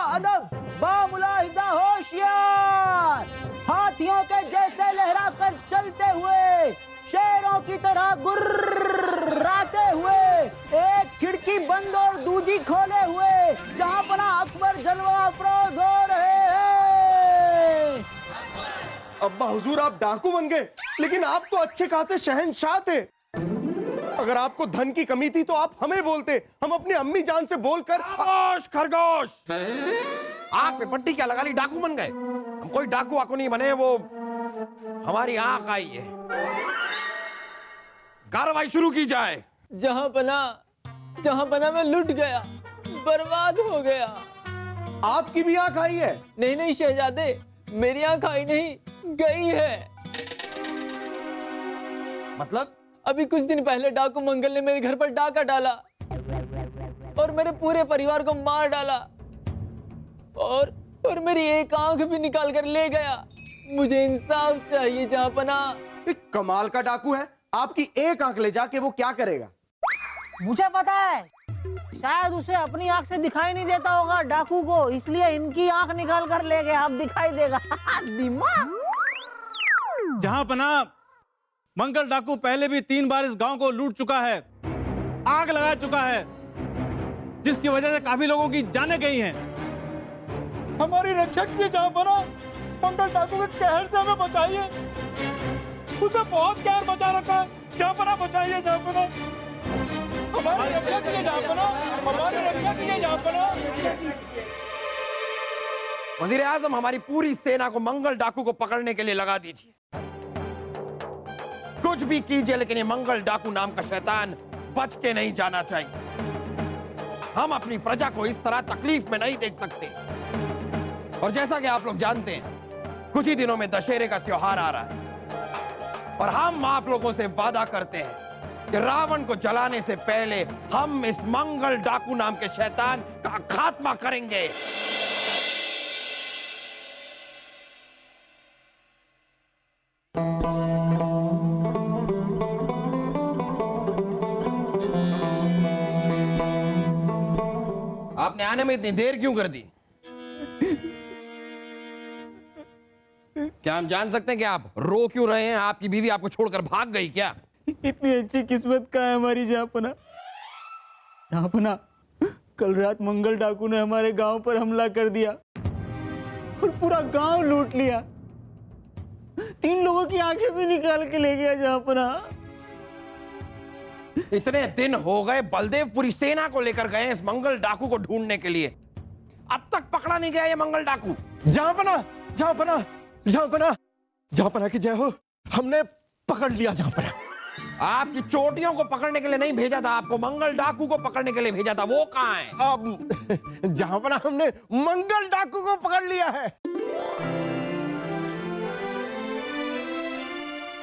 अदब, बामुलाहिजा होशियार, हाथियों के जैसे लहरा कर चलते हुए, शेरों की तरह गुर्राते हुए, एक खिड़की बंद और दूजी खोले हुए जहां पना अकबर जलवा अफरोज हो रहे हैं। अब्बा हुजूर, आप डाकू बन गए, लेकिन आप तो अच्छे खासे शहंशाह थे। अगर आपको धन की कमी थी तो आप हमें बोलते, हम अपनी अम्मी जान से बोलकर। खरगोश खरगोश, आंख पे पट्टी क्या लगा ली, डाकू बन गए? हम कोई डाकू वाकू नहीं बने, वो हमारी आंख आई है। कार्रवाई शुरू की जाए। जहां पना मैं लुट गया, बर्बाद हो गया। आपकी भी आंख आई है? नहीं शहजादे, मेरी आंख आई नहीं, गई है। मतलब? अभी कुछ दिन पहले डाकू मंगल ने मेरे घर पर डाका डाला और मेरे पूरे परिवार को मार डाला और मेरी एक आंख भी निकाल कर ले गया। मुझे इंसाफ चाहिए जहांपना। एक कमाल का डाकू है, आपकी एक आंख ले जाके वो क्या करेगा? मुझे पता है, शायद उसे अपनी आंख से दिखाई नहीं देता होगा डाकू को, इसलिए इनकी आंख निकाल कर ले गया, अब दिखाई देगा। दिमाग। जहांपना, मंगल डाकू पहले भी 3 बार इस गांव को लूट चुका है, आग लगा चुका है, जिसकी वजह से काफी लोगों की जानें गई हैं। हमारी रक्षा कीजिए जहांपना, मंगल डाकू के कहर से हमें बचाइए। उसने बहुत कहर बचा रखा है, जहांपना बचाइए जहांपना। हमारी रक्षा कीजिए जहांपना, हमारी रक्षा कीजिए जहांपना। वजीर आजम, हमारी पूरी सेना को मंगल डाकू को पकड़ने के लिए लगा दीजिए। कुछ भी कीजिए, लेकिन ये मंगल डाकू नाम का शैतान बच के नहीं जाना चाहिए। हम अपनी प्रजा को इस तरह तकलीफ में नहीं देख सकते। और जैसा कि आप लोग जानते हैं, कुछ ही दिनों में दशहरे का त्योहार आ रहा है और हम आप लोगों से वादा करते हैं कि रावण को जलाने से पहले हम इस मंगल डाकू नाम के शैतान का खात्मा करेंगे। आपने आने में इतनी देर क्यों कर दी? क्या हम जान सकते हैं कि आप रो क्यों रहे हैं? आपकी बीवी आपको छोड़कर भाग गई क्या? इतनी अच्छी किस्मत का है हमारी जहांपना। जहांपना, कल रात मंगल डाकू ने हमारे गांव पर हमला कर दिया और पूरा गांव लूट लिया। 3 लोगों की आंखें भी निकाल के ले गया जहांपना। इतने दिन हो गए, बलदेव पूरी सेना को लेकर गए इस मंगल डाकू को ढूंढने के लिए, अब तक पकड़ा नहीं गया ये मंगल डाकू। जहांपना, जहांपना, जहांपना, जहांपना की जय हो, हमने पकड़ लिया जहांपना। आपकी चोटियों को पकड़ने के लिए नहीं भेजा था, आपको मंगल डाकू को पकड़ने के लिए भेजा था। वो कहां है? अब जहांपना, हमने मंगल डाकू को पकड़ लिया है।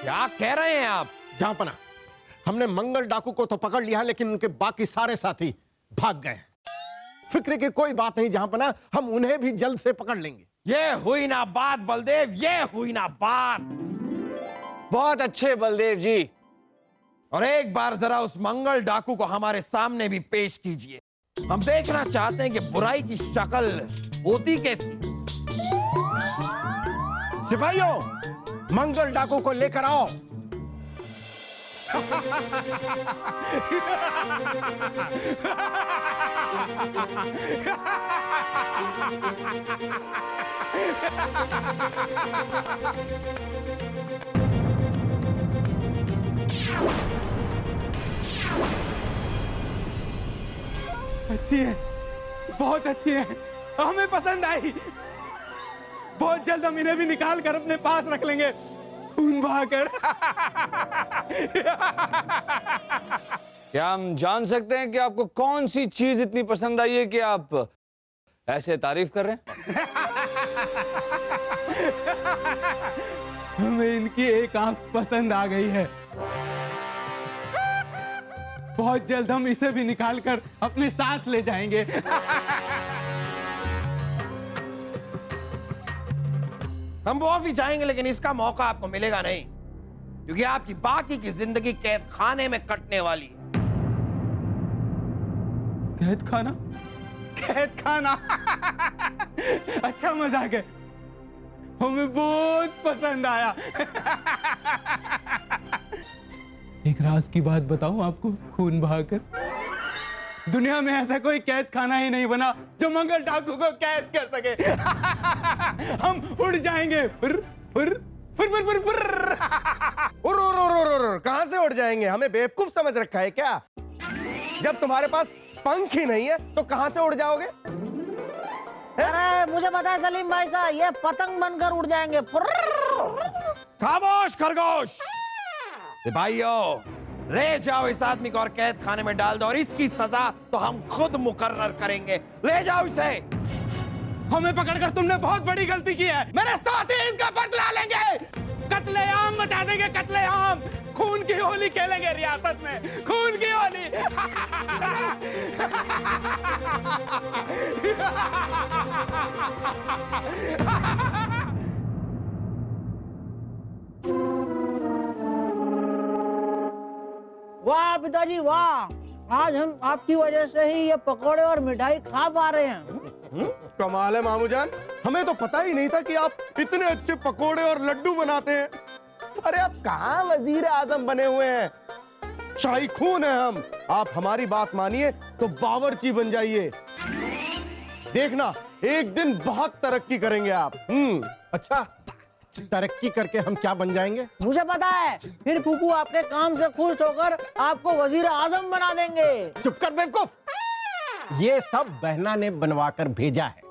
क्या कह रहे हैं आप? जहांपना, हमने मंगल डाकू को तो पकड़ लिया, लेकिन उनके बाकी सारे साथी भाग गए। फिक्र की कोई बात नहीं जहांपना, हम उन्हें भी जल्द से पकड़ लेंगे। ये हुई ना बात बलदेव, ये हुई ना बात। बहुत अच्छे बलदेव जी। और एक बार जरा उस मंगल डाकू को हमारे सामने भी पेश कीजिए। हम देखना चाहते हैं कि बुराई की शक्ल होती कैसी। सिपाहियों, मंगल डाकू को लेकर आओ। अच्छी है, बहुत अच्छी है, हमें पसंद आई। बहुत जल्द हम इन्हें भी निकाल कर अपने पास रख लेंगे, खून बहाकर। क्या हम जान सकते हैं कि आपको कौन सी चीज इतनी पसंद आई है कि आप ऐसे तारीफ कर रहे हैं? हमें इनकी एक आंख पसंद आ गई है। बहुत जल्द हम इसे भी निकाल कर अपने साथ ले जाएंगे। हम वो भी चाहेंगे, लेकिन इसका मौका आपको मिलेगा नहीं। क्योंकि आपकी बाकी की जिंदगी कैद खाने में कटने वाली है। कैद खाना? कैद खाना? अच्छा मजाक है, हमें बहुत पसंद आया। एक राज की बात बताऊं आपको, खून बहाकर दुनिया में ऐसा कोई कैद खाना ही नहीं बना जो मंगल डाकू को कैद कर सके। हम उड़ जाएंगे, फुर फुर फुर फुर फुर फुर। कहां से उड़ जाएंगे? हमें बेवकूफ समझ रखा है क्या? जब तुम्हारे पास पंख ही नहीं है तो कहां से उड़ जाओगे? अरे मुझे पता है सलीम भाई साहब, ये पतंग बनकर उड़ जाएंगे। खामोश खरगोश! सिपाहियों, ले जाओ इस आदमी को और कैद खाने में डाल दो, और इसकी सजा तो हम खुद मुकर्रर करेंगे। ले जाओ इसे। हमें पकड़कर तुमने बहुत बड़ी गलती की है। मेरे साथी इसका बदला लेंगे। कत्लेआम मचा देंगे, कत्लेआम। खून की होली खेलेंगे रियासत में, खून की होली। वाह पिताजी वाह, आज हम आपकी वजह से ही ये पकोड़े और मिठाई खा पा रहे हैं। कमाल है मामूजान, हमें तो पता ही नहीं था कि आप इतने अच्छे पकोड़े और लड्डू बनाते हैं। अरे आप कहाँ वजीर आजम बने हुए हैं? शाही खून है हम। आप हमारी बात मानिए तो बावर्ची बन जाइए। देखना एक दिन बहुत तरक्की करेंगे आप। अच्छा, तरक्की करके हम क्या बन जाएंगे? मुझे पता है, फिर फूफू आपके काम से खुश होकर आपको वजीर आजम बना देंगे। चुप कर बेवकूफ, ये सब बहना ने बनवा कर भेजा है।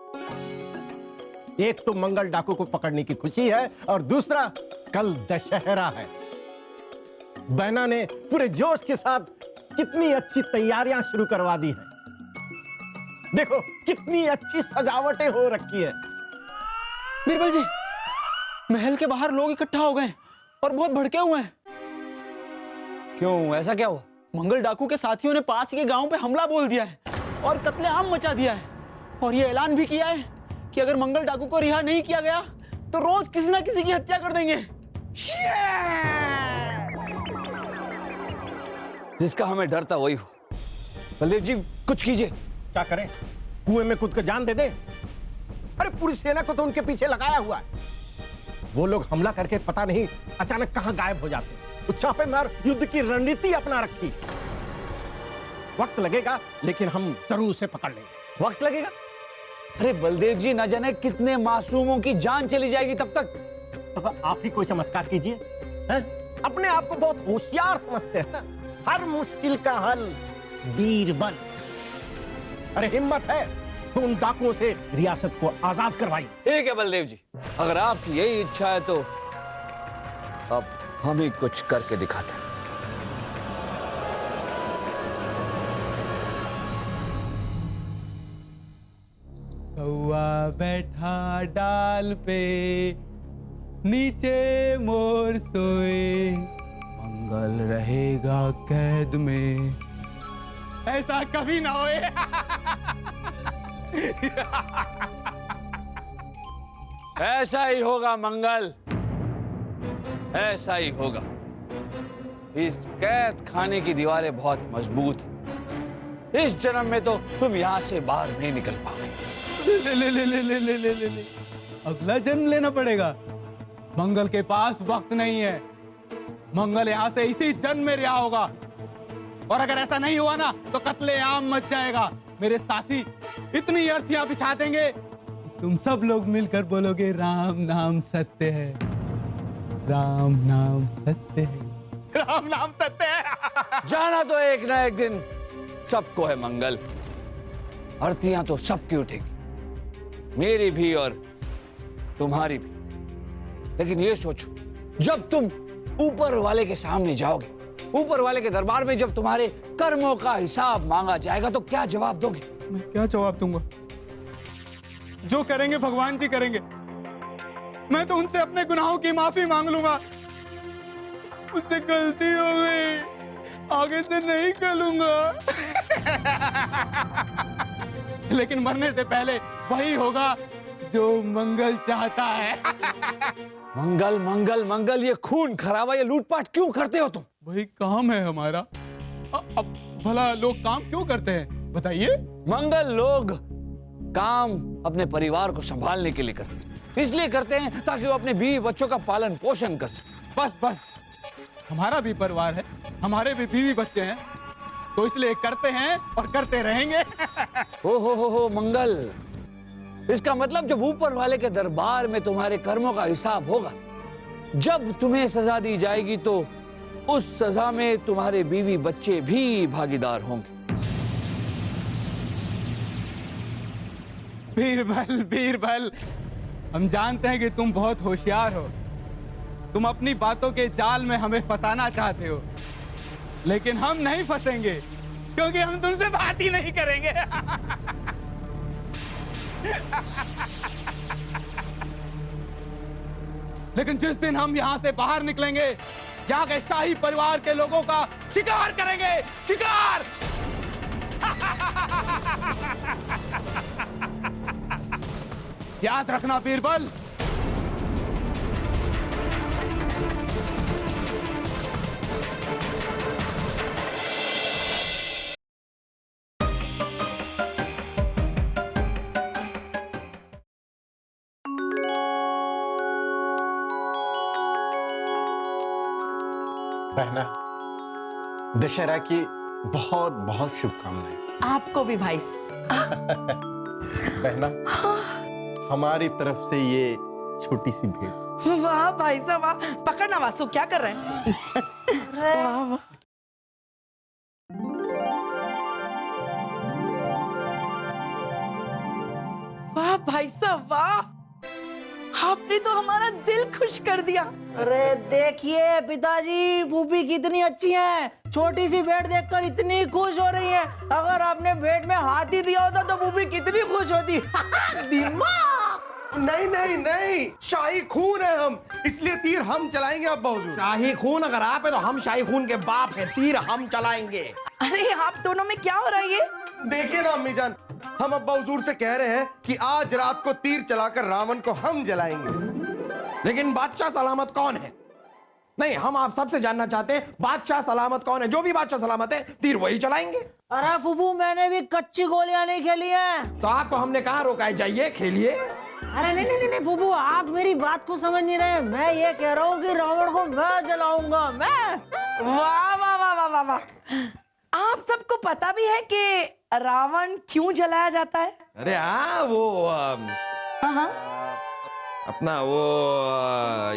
एक तो मंगल डाकू को पकड़ने की खुशी है और दूसरा कल दशहरा है। बहना ने पूरे जोश के साथ कितनी अच्छी तैयारियां शुरू करवा दी है। देखो कितनी अच्छी सजावटें हो रखी है। बीरबल जी, महल के बाहर लोग इकट्ठा हो गए और बहुत भड़के हुए हैं। क्यों, ऐसा क्या हुआ? मंगल डाकू के साथियों ने पास के गांव पे हमला बोल दिया है और कत्लेआम मचा दिया है, और ये ऐलान भी किया है कि अगर मंगल डाकू को रिहा नहीं किया गया तो रोज किसी ना किसी की हत्या कर देंगे। जिसका हमें डर था वही हो। बलदेव जी कुछ कीजिए। क्या करें? कुएं में कूद कर जान दे दे? अरे पूरी सेना को तो उनके पीछे लगाया हुआ है। वो लोग हमला करके पता नहीं अचानक कहां गायब हो जाते हैं। तो छापेमार युद्ध की रणनीति अपना रखी। वक्त लगेगा लेकिन हम जरूर उसे पकड़ लेंगे। वक्त लगेगा? अरे बलदेव जी, न जाने कितने मासूमों की जान चली जाएगी तब तक। तो आप ही कोई चमत्कार कीजिए। अपने आप को बहुत होशियार समझते हैं। हर मुश्किल का हल बीरबल। अरे हिम्मत है तो उन डाकुओं से रियासत को आजाद करवाइए। ठीक है बलदेव जी, अगर आपकी यही इच्छा है तो अब हम ही कुछ करके दिखाते हैं। कौआ बैठा डाल पे, नीचे मोर सोए, मंगल रहेगा कैद में, ऐसा कभी ना होए। ऐसा ही होगा मंगल, ऐसा ही होगा। इस कैद खाने की दीवारें बहुत मजबूत हैं। इस जन्म में तो तुम यहां से बाहर नहीं निकल पाओगे। ले। अगला जन्म लेना पड़ेगा। मंगल के पास वक्त नहीं है। मंगल यहां से इसी जन्म में रिहा होगा, और अगर ऐसा नहीं हुआ ना तो कत्लेआम मच जाएगा। मेरे साथी इतनी अर्थियां बिछा देंगे, तुम सब लोग मिलकर बोलोगे राम नाम सत्य है, राम नाम सत्य है, राम नाम सत्य है। जाना तो एक ना एक दिन सबको है मंगल। अर्थियां तो सबकी उठेगी, मेरी भी और तुम्हारी भी। लेकिन ये सोचो, जब तुम ऊपर वाले के सामने जाओगे, ऊपर वाले के दरबार में जब तुम्हारे कर्मों का हिसाब मांगा जाएगा तो क्या जवाब दोगे? मैं क्या जवाब दूंगा? जो करेंगे भगवान जी करेंगे। मैं तो उनसे अपने गुनाहों की माफी मांग लूंगा। मुझसे गलती हो गई, आगे से नहीं करूंगा। लेकिन मरने से पहले वही होगा जो मंगल चाहता है। मंगल मंगल मंगल, ये खून खराबा, ये लूटपाट क्यों करते हो तुम? वही काम है हमारा। अब भला लोग काम क्यों करते हैं बताइए? मंगल लोग काम अपने परिवार को संभालने के लिए करते हैं, इसलिए करते हैं ताकि वो अपने बीवी बच्चों का पालन पोषण कर सके। बस बस, हमारा भी परिवार है, हमारे भी बीवी बच्चे हैं, तो इसलिए करते हैं और करते रहेंगे। हो मंगल, इसका मतलब जब ऊपर वाले के दरबार में तुम्हारे कर्मों का हिसाब होगा, जब तुम्हें सजा दी जाएगी तो उस सजा में तुम्हारे बीवी बच्चे भी भागीदार होंगे। बीरबल बीरबल, हम जानते हैं कि तुम बहुत होशियार हो, तुम अपनी बातों के जाल में हमें फंसाना चाहते हो, लेकिन हम नहीं फंसेंगे क्योंकि हम तुमसे बात ही नहीं करेंगे। लेकिन जिस दिन हम यहाँ से बाहर निकलेंगे, यहाँ के शाही परिवार के लोगों का शिकार करेंगे, शिकार। याद रखना बीरबल। बहना, दशहरा की बहुत बहुत शुभकामनाएं। आपको भी भाई। बहना, हमारी तरफ से ये छोटी सी भेंट। वाह भाई साहब वाह, पकड़ना वासु, क्या कर रहे हैं? वाह वाह। वाह भाई साहब वाह, आपने तो हमारा दिल खुश कर दिया। अरे देखिए पिताजी, फूफी कितनी अच्छी हैं। छोटी सी भेंट देखकर इतनी खुश हो रही हैं। अगर आपने भेंट में हाथी दिया होता तो फूफी कितनी खुश होती। दिमाग नहीं नहीं नहीं, शाही खून है हम, इसलिए तीर हम चलाएंगे। अब बाबू, शाही खून अगर आप है तो हम शाही खून के बाप हैं, तीर हम चलाएंगे। अरे आप दोनों में क्या हो रहा है ये? देखिए ना अम्मी जान, हम अब्बा हुजूर से कह रहे हैं कि आज रात को तीर चलाकर रावण को हम जलाएंगे। लेकिन बादशाह सलामत कौन है? नहीं, हम आप सबसे जानना चाहते हैं बादशाह सलामत कौन है। जो भी बादशाह सलामत है, तीर वही चलाएंगे। अरे फूफू, मैंने भी कच्ची गोलियां नहीं खेली हैं। तो आपको हमने कहा रोका है? जाइए खेलिए। अरे नहीं नहीं नहीं फूफू, आप मेरी बात को समझ नहीं रहे। मैं ये कह रहा हूँ कि रावण को मैं जलाऊंगा, मैं। वाह वाह वाह वाह वाह वाह। आप सबको पता भी है कि रावण क्यों जलाया जाता है? अरे हाँ, वो हाँ, अपना वो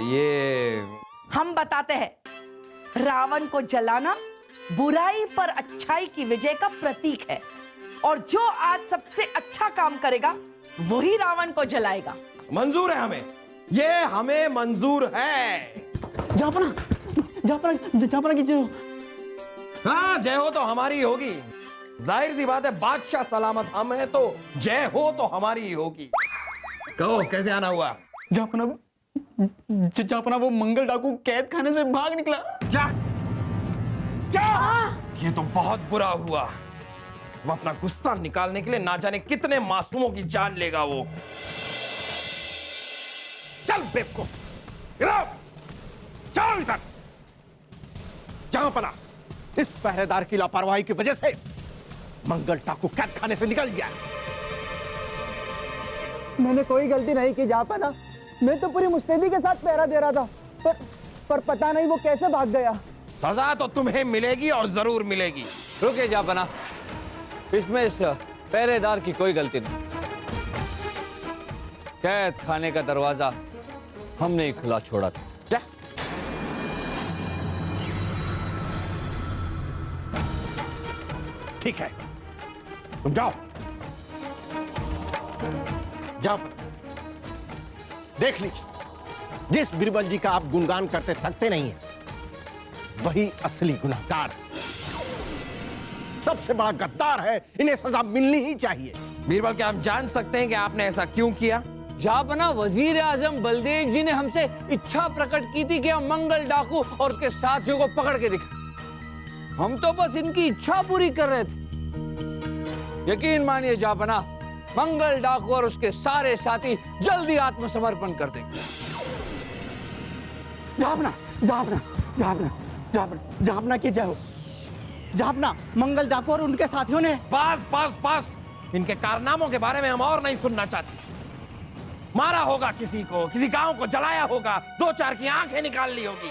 ये हम बताते हैं। रावण को जलाना बुराई पर अच्छाई की विजय का प्रतीक है, और जो आज सबसे अच्छा काम करेगा वही रावण को जलाएगा। मंजूर है हमें, ये हमें मंजूर है। जापना की जो। हाँ, जय हो तो हमारी होगी। जाहिर सी बात है, बादशाह सलामत हम है तो जय हो तो हमारी ही होगी। कहो कैसे आना हुआ? जापना वो मंगल डाकू कैद खाने से भाग निकला। क्या क्या? ये तो बहुत बुरा हुआ। वो अपना गुस्सा निकालने के लिए ना जाने कितने मासूमों की जान लेगा वो। चल बेवकूफ, चल इधर। जहां पना, इस पहरेदार की लापरवाही की वजह से मंगल डाकू कैद खाने से निकल गया। मैंने कोई गलती नहीं की जापाना, मैं तो पूरी मुस्तैदी के साथ पहरा दे रहा था, पर पता नहीं वो कैसे भाग गया। सजा तो तुम्हें मिलेगी और जरूर मिलेगी। रुके जापना, इसमें इस पहरेदार की कोई गलती नहीं। कैद खाने का दरवाजा हमने ही खुला छोड़ा था। क्या? ठीक है, तुम जाओ। जाओ, देख लीजिए, जिस बीरबल जी का आप गुणगान करते थकते नहीं हैं, वही असली गुनहगार है, सबसे बड़ा गद्दार है। इन्हें सजा मिलनी ही चाहिए। बीरबल, क्या हम जान सकते हैं कि आपने ऐसा क्यों किया? जापना, वजीर आजम बलदेव जी ने हमसे इच्छा प्रकट की थी कि हम मंगल डाकू और उसके साथियों को पकड़ के दिखाएं। हम तो बस इनकी इच्छा पूरी कर रहे थे। यकीन मानिए जापना, मंगल डाकू और उसके सारे साथी जल्दी आत्मसमर्पण कर देंगे। जापना जापना जापना जापना जापना की जय हो। जापना, मंगल डाकू और उनके साथियों ने बस बस बस, इनके कारनामों के बारे में हम और नहीं सुनना चाहते। मारा होगा किसी को, किसी गांव को जलाया होगा, 2-4 की आंखें निकाल ली होगी।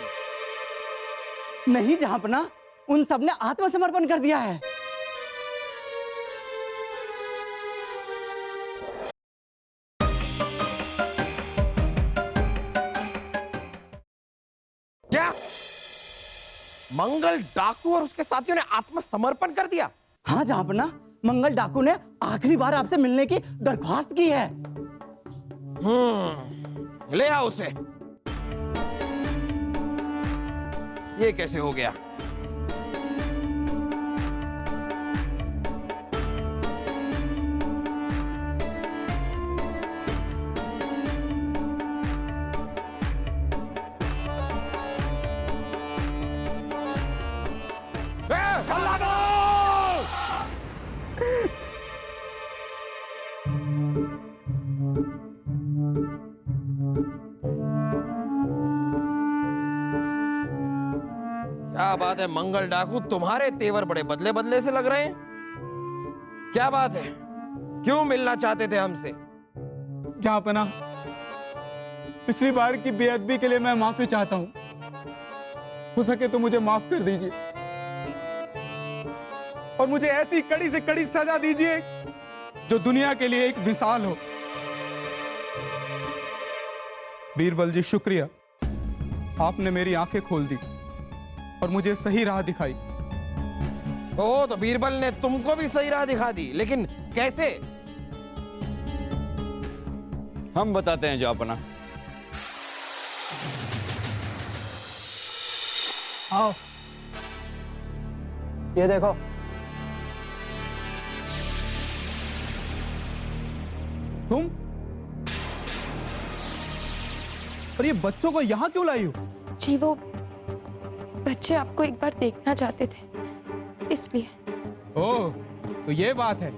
नहीं जापना, उन सब ने आत्मसमर्पण कर दिया है। क्या मंगल डाकू और उसके साथियों ने आत्मसमर्पण कर दिया? हाँ जापना, मंगल डाकू ने आखिरी बार आपसे मिलने की दरख्वास्त की है। ले आओ उसे। ये कैसे हो गया? क्या बात है मंगल डाकू, तुम्हारे तेवर बड़े बदले बदले से लग रहे हैं। क्या बात है, क्यों मिलना चाहते थे हमसे? जहाँपना, पिछली बार की बेअदबी के लिए मैं माफी चाहता हूं। हो सके तो मुझे माफ कर दीजिए और मुझे ऐसी कड़ी से कड़ी सजा दीजिए जो दुनिया के लिए एक मिसाल हो। बीरबल जी, शुक्रिया, आपने मेरी आंखें खोल दी और मुझे सही राह दिखाई। ओह, तो बीरबल ने तुमको भी सही राह दिखा दी, लेकिन कैसे? हम बताते हैं जापना। आओ, ये देखो। तुम और ये बच्चों को यहां क्यों लाई हो? जी, वो बच्चे आपको एक बार देखना चाहते थे, इसलिए। ओह, तो ये बात है।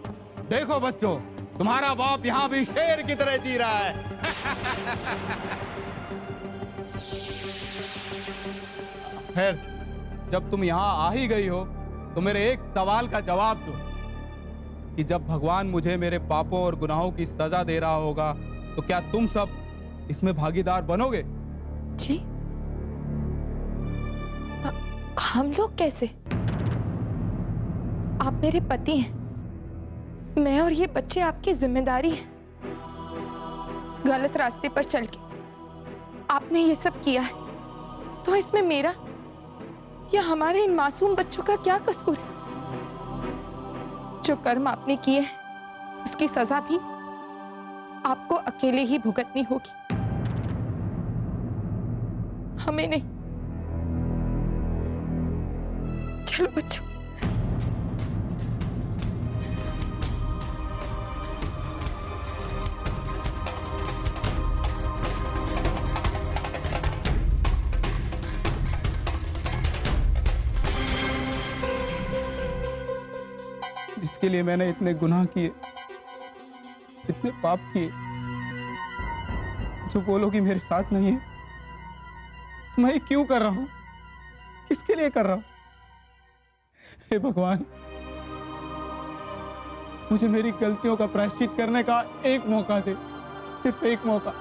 देखो बच्चों, तुम्हारा बाप यहाँ भी शेर की तरह जी रहा है। खैर, जब तुम यहाँ आ ही गई हो तो मेरे एक सवाल का जवाब दो कि जब भगवान मुझे मेरे पापों और गुनाहों की सजा दे रहा होगा तो क्या तुम सब इसमें भागीदार बनोगे? जी, हम लोग कैसे? आप मेरे पति हैं, मैं और ये बच्चे आपकी जिम्मेदारी हैं। गलत रास्ते पर चल के आपने ये सब किया है, तो इसमें मेरा या हमारे इन मासूम बच्चों का क्या कसूर है? जो कर्म आपने किए हैं उसकी सजा भी आपको अकेले ही भुगतनी होगी, हमें नहीं। चलो बच्चों। जिसके लिए मैंने इतने गुनाह किए, इतने पाप किए, जो वो लोग ही मेरे साथ नहीं है, तो मैं ये क्यों कर रहा हूं? किसके लिए कर रहा हूं? हे भगवान, मुझे मेरी गलतियों का प्रायश्चित करने का एक मौका दे, सिर्फ एक मौका।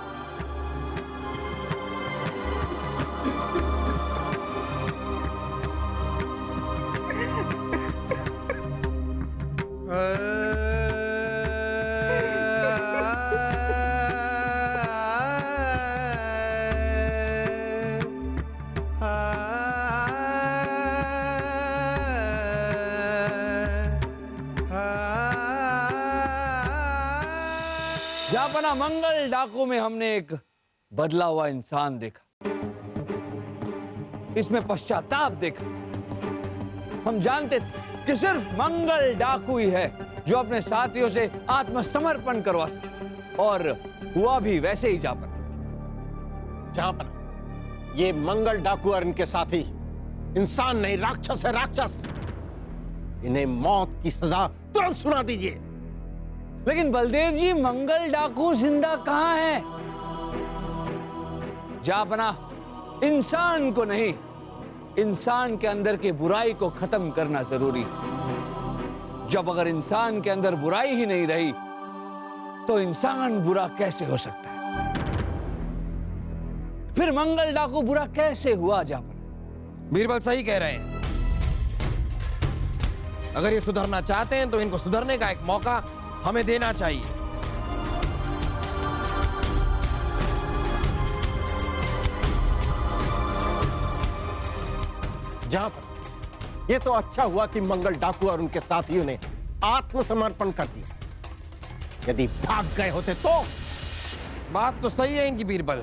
जापना, मंगल डाकू में हमने एक बदला हुआ इंसान देखा, इसमें पश्चाताप देखा। हम जानते थे कि सिर्फ मंगल डाकू ही है जो अपने साथियों से आत्मसमर्पण करवा सके, और हुआ भी वैसे ही। जापना, ये मंगल डाकू और इनके साथी इंसान नहीं, राक्षस है, राक्षस। इन्हें मौत की सजा तुरंत सुना दीजिए। लेकिन बलदेव जी, मंगल डाकू जिंदा कहां है? जापना, इंसान को नहीं, इंसान के अंदर की बुराई को खत्म करना जरूरी है। जब अगर इंसान के अंदर बुराई ही नहीं रही तो इंसान बुरा कैसे हो सकता है? फिर मंगल डाकू बुरा कैसे हुआ? जापना, बीरबल सही कह रहे हैं। अगर ये सुधरना चाहते हैं तो इनको सुधरने का एक मौका हमें देना चाहिए। जहां पर ये तो अच्छा हुआ कि मंगल डाकू और उनके साथियों ने आत्मसमर्पण कर दिया। यदि भाग गए होते तो। बात तो सही है इनकी बीरबल।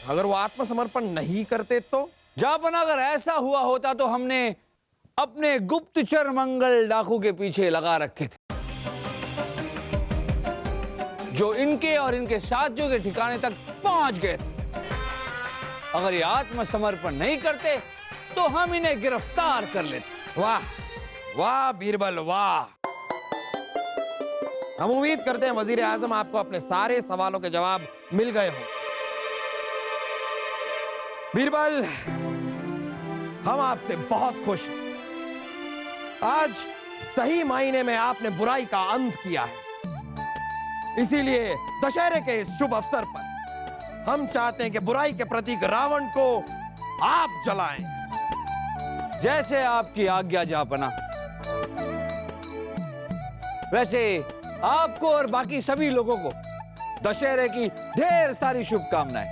अगर वो आत्मसमर्पण नहीं करते तो? जापना, अगर ऐसा हुआ होता तो हमने अपने गुप्तचर मंगल डाकू के पीछे लगा रखे थे, जो इनके और इनके साथियों के ठिकाने तक पहुंच गए थे। अगर ये आत्मसमर्पण नहीं करते तो हम इन्हें गिरफ्तार कर लेते। वाह वाह बीरबल वाह। हम उम्मीद करते हैं वजीर आजम आपको अपने सारे सवालों के जवाब मिल गए हों। बीरबल, हम आपसे बहुत खुश हैं। आज सही मायने में आपने बुराई का अंत किया है। इसीलिए दशहरे के इस शुभ अवसर पर हम चाहते हैं कि बुराई के प्रतीक रावण को आप जलाएं। जैसे आपकी आज्ञा जापना। वैसे आपको और बाकी सभी लोगों को दशहरे की ढेर सारी शुभकामनाएं।